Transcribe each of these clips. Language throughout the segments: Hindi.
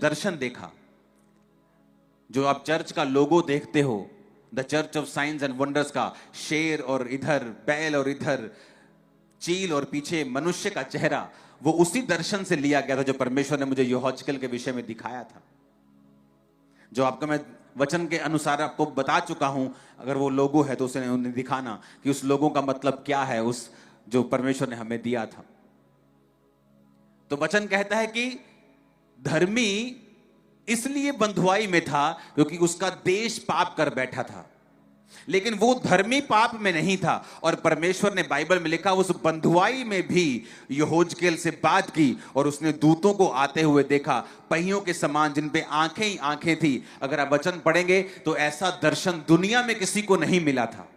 दर्शन देखा। जो आप चर्च का लोगो देखते हो, the church of science and wonders का शेर और इधर बैल और इधर चील और पीछे मनुष्य का चेहरा, वो उसी दर्शन से लिया गया था जो परमेश्वर ने मुझे यहोजकेल के विषय में दिखाया था। जो आपको मैं वचन के अनुसार आपको बता चुका हूं। अगर वो लोगो है तो उसे उन्हें दिखाना कि उस लोगों का मतलब क्या है, उस जो परमेश्वर ने हमें दिया था। तो वचन कहता है कि धर्मी इसलिए बंधुआई में था क्योंकि उसका देश पाप कर बैठा था, लेकिन वो धर्मी पाप में नहीं था। और परमेश्वर ने बाइबल में लिखा उस बंधुआई में भी यहोजकेल से बात की और उसने दूतों को आते हुए देखा, पहियों के समान जिन पे आंखें ही आंखें थी। अगर आप वचन पढ़ेंगे तो ऐसा दर्शन दुनिया में किसी को नहीं मिला था।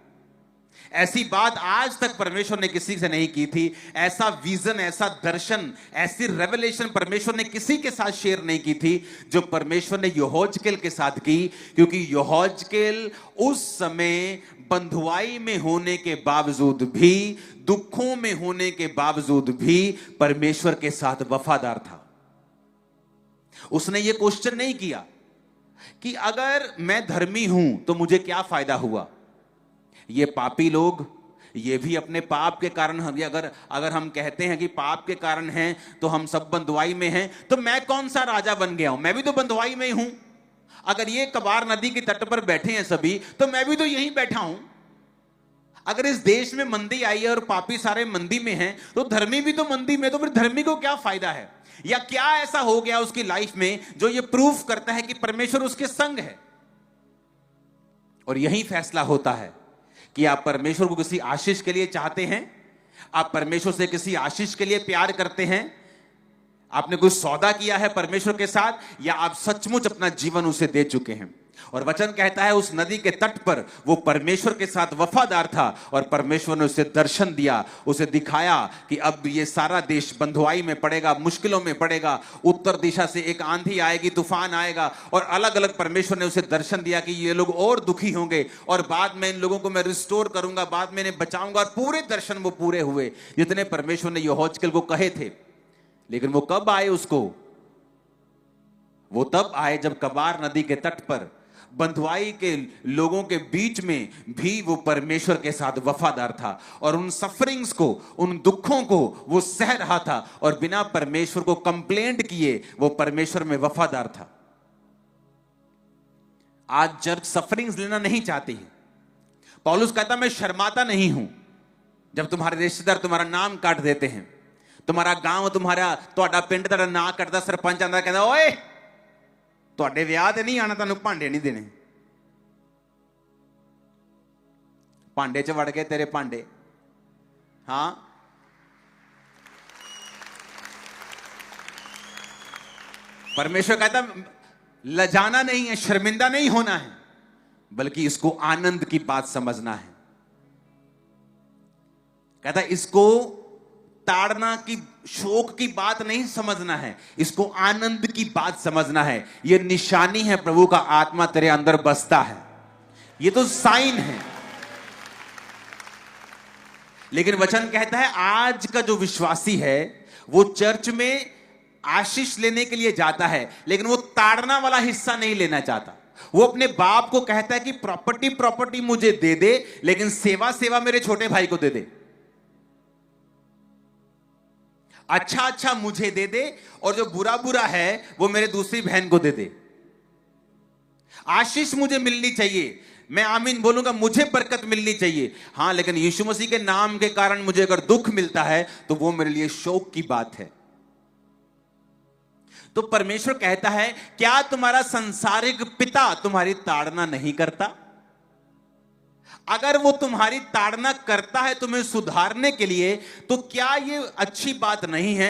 ऐसी बात आज तक परमेश्वर ने किसी से नहीं की थी। ऐसा विजन, ऐसा दर्शन, ऐसी रेवलेशन परमेश्वर ने किसी के साथ शेयर नहीं की थी जो परमेश्वर ने यहोजकेल के साथ की। क्योंकि यहोजकेल उस समय बंधुआई में होने के बावजूद भी, दुखों में होने के बावजूद भी परमेश्वर के साथ वफादार था। उसने ये क्वेश्चन नहीं किया कि अगर मैं धर्मी हूं तो मुझे क्या फायदा हुआ। ये पापी लोग, ये भी अपने पाप के कारण, अगर हम कहते हैं कि पाप के कारण हैं तो हम सब बंधुआई में हैं, तो मैं कौन सा राजा बन गया हूं? मैं भी तो बंधुआई में ही हूं। अगर ये कबार नदी के तट पर बैठे हैं सभी, तो मैं भी तो यहीं बैठा हूं। अगर इस देश में मंदी आई है और पापी सारे मंदी में हैं, तो धर्मी भी तो मंदी में, तो फिर धर्मी को क्या फायदा है? या क्या ऐसा हो गया उसकी लाइफ में जो ये प्रूफ करता है कि परमेश्वर उसके संग है? और यही फैसला होता है कि आप परमेश्वर को किसी आशीष के लिए चाहते हैं, आप परमेश्वर से किसी आशीष के लिए प्यार करते हैं, आपने कोई सौदा किया है परमेश्वर के साथ, या आप सचमुच अपना जीवन उसे दे चुके हैं। और वचन कहता है उस नदी के तट पर वो परमेश्वर के साथ वफादार था और परमेश्वर ने उसे दर्शन दिया, उसे दिखाया कि अब ये सारा देश बंधुआई में पड़ेगा, मुश्किलों में पड़ेगा। उत्तर दिशा से एक आंधी आएगी, तूफान आएगा, और अलग अलग परमेश्वर ने उसे दर्शन दिया कि ये लोग और दुखी होंगे और बाद में इन लोगों को मैं रिस्टोर करूंगा, बाद में इन्हें बचाऊंगा। और पूरे दर्शन वो पूरे हुए जितने परमेश्वर ने यहोजकेल को कहे थे। लेकिन वो कब आए उसको? वो तब आए जब कबार नदी के तट पर बंधुआई के लोगों के बीच में भी वो परमेश्वर के साथ वफादार था और उन सफरिंग्स को, उन दुखों को वो सह रहा था और बिना परमेश्वर को कंप्लेंट किए वो परमेश्वर में वफादार था। आज चर्च सफरिंग्स लेना नहीं चाहती है। पौलुस कहता मैं शर्माता नहीं हूं जब तुम्हारे रिश्तेदार तुम्हारा नाम काट देते हैं, तुम्हारा गांव, ਤੁਹਾਡਾ ਪਿੰਡ ਤੁਹਾਡਾ ਨਾਂ ਕੱਟਦਾ, ਸਰਪੰਚ ਆਂਦਾ ਕਹਿੰਦਾ ਓਏ ਤੁਹਾਡੇ ਵਿਆਹ ਤੇ ਨਹੀਂ ਆਣਾ, ਤੁਹਾਨੂੰ ਭਾਂਡੇ ਨਹੀਂ ਦੇਣੇ। ਭਾਂਡੇ 'ਚ ਵੜ ਗਏ ਤੇਰੇ ਭਾਂਡੇ। हाँ, परमेश्वर कहता लजाना नहीं है, शर्मिंदा नहीं होना है, बल्कि इसको आनंद की बात समझना है। कहता इसको ताड़ना की, शोक की बात नहीं समझना है, इसको आनंद की बात समझना है। यह निशानी है प्रभु का आत्मा तेरे अंदर बसता है, ये तो साइन है। लेकिन वचन कहता है आज का जो विश्वासी है वो चर्च में आशीष लेने के लिए जाता है, लेकिन वो ताड़ना वाला हिस्सा नहीं लेना चाहता। वो अपने बाप को कहता है कि प्रॉपर्टी मुझे दे दे, लेकिन सेवा मेरे छोटे भाई को दे दे, अच्छा मुझे दे दे, और जो बुरा है वो मेरे दूसरी बहन को दे दे। आशीष मुझे मिलनी चाहिए, मैं आमीन बोलूंगा, मुझे बरकत मिलनी चाहिए। हां, लेकिन यीशु मसीह के नाम के कारण मुझे अगर दुख मिलता है तो वो मेरे लिए शोक की बात है। तो परमेश्वर कहता है क्या तुम्हारा संसारिक पिता तुम्हारी ताड़ना नहीं करता? अगर वो तुम्हारी ताड़ना करता है तुम्हें सुधारने के लिए, तो क्या ये अच्छी बात नहीं है